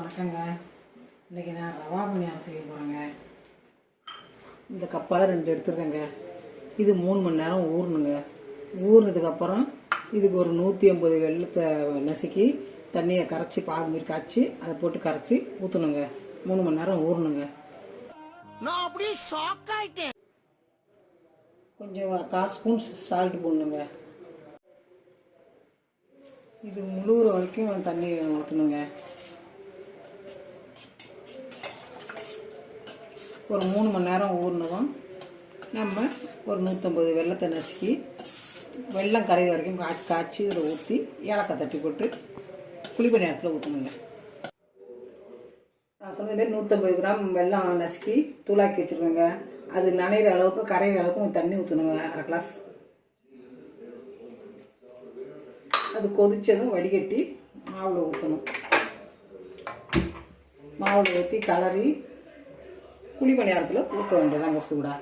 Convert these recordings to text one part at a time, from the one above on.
வணக்கங்க. இன்றைக்கி நான் ரவா பணியாரம் செய்ய போகிறேங்க. இந்த கப்பால் 2 எடுத்துருக்கேங்க. இது 3 மணி நேரம் ஊறணுங்க. ஊறினதுக்கப்புறம் இதுக்கு ஒரு 150 வெல்லத்தை நசுக்கி தண்ணியை கரைச்சி பாகு மாரி காய்ச்சி அதை போட்டு கரைச்சி ஊற்றணுங்க. 3 மணி நேரம் ஊறணுங்க. நான் அப்படியே ஷாக் ஆயிட்டேன். கொஞ்சம் 1/4 ஸ்பூன் சால்ட் போடணுங்க. இது முழுகிற வரைக்கும் தண்ணி ஊற்றணுங்க. ஒரு 3 மணி நேரம் ஊறினதும் நம்ம ஒரு 150 வெல்லத்தை நசுக்கி வெல்லம் கரைய வரைக்கும் காய்ச்சி இதில் ஊற்றி ஏலக்காய் தட்டி போட்டு குழிப்பணி நேரத்தில் ஊற்றணுங்க. நான் சொன்ன மாரி 150 கிராம் வெல்லம் நசுக்கி தூளாக்கி வச்சுருக்கேங்க. அது நனைகிற அளவுக்கு கரையிற அளவுக்கு தண்ணி ஊற்றணுங்க. 1/2 கிளாஸ். அது கொதித்ததும் வடிகட்டி மாவில் ஊற்றணும். மாவில் ஊற்றி கலரி குழிப்பணி நேரத்தில் ஊற்ற வேண்டியதாங்க சூடாக.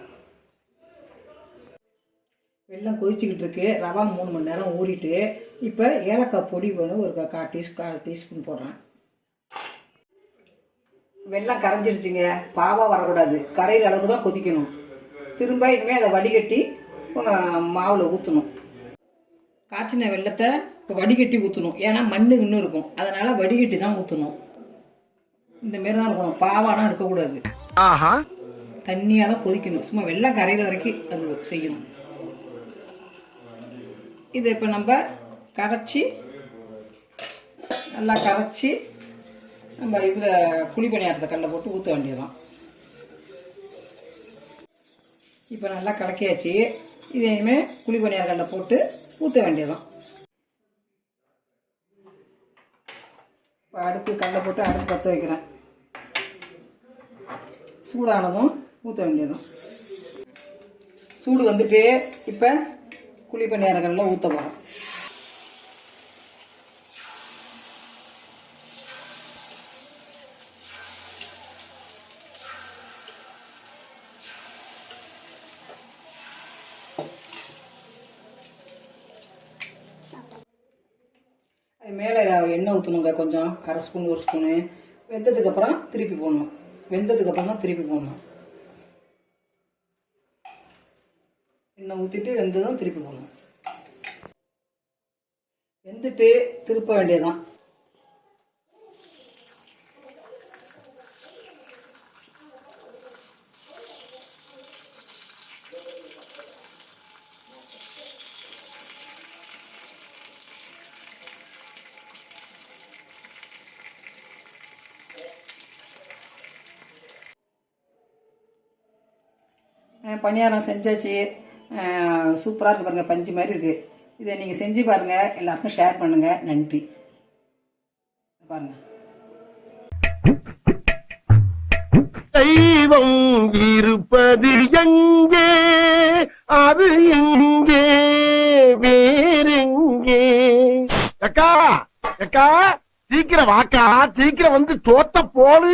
வெல்லம் கொதிச்சுக்கிட்டு இருக்கு. ரவா 3 மணி நேரம் ஊறிட்டு இப்போ ஏலக்காய் பொடி பண்ணி ஒரு 1/4 டீஸ்பூன் போடுறேன். வெல்லம் கரைஞ்சிடுச்சுங்க. பாவாக வரக்கூடாது, கரையிற அளவுக்கு தான் கொதிக்கணும். திரும்ப இனிமேல் அதை வடிகட்டி மாவில் ஊற்றணும். காய்ச்சின வெல்லத்தை இப்போ வடிகட்டி ஊற்றணும். ஏன்னா மண்ணு இன்னும் இருக்கும், அதனால் வடிகட்டி தான் ஊற்றணும். இந்தமாரி தான் இருக்கணும், பாவாலாம் இருக்கக்கூடாது. தண்ணியால் தான் கொதிக்கணும். சும்மா வெல்லம் கரையிற வரைக்கும் அது செய்யணும். இதை இப்போ நம்ம கரைச்சி நல்லா கரைச்சி நம்ம இதில் குழிப்பணியாரத்தை கல்லில் போட்டு ஊற்ற வேண்டியதான். இப்போ நல்லா கலக்கியாச்சு. இது இனிமேல் குழிப்பணியார கல்லில் போட்டு ஊற்ற வேண்டியதான். இப்போ அடுப்பு கல்லை போட்டு அடுப்பு பற்ற வைக்கிறேன். சூடானதும் ஊற்ற வேண்டியதும். சூடு வந்துட்டு இப்போ குழிப்பணியார கல்லில் ஊற்ற போகிறோம். அது மேலே எண்ணெய் ஊற்றணுங்க. கொஞ்சம் 1/2 ஸ்பூன் 1 ஸ்பூனு. வெந்ததுக்கப்புறம் திருப்பி போடணும். வெந்ததுக்கப்புறம் தான் திருப்பி போடணும். எண்ணெய் ஊற்றிட்டு வெந்ததும் திருப்பி போடணும். வெந்துட்டு திருப்ப வேண்டியதான். பணியாரம் செஞ்சாச்சு. சூப்பராக இருக்குது பாருங்கள், பஞ்சு மாதிரி இருக்குது. இதை நீங்கள் செஞ்சு பாருங்கள், எல்லாருக்கும் ஷேர் பண்ணுங்கள். நன்றி. பாருங்கள், தெய்வம் இருப்பது எங்கே, அது எங்கே, வேறெங்கே? அக்கா அக்கா, சீக்கிரம் வாக்கா, சீக்கிரம் வந்து தோத்த போடு.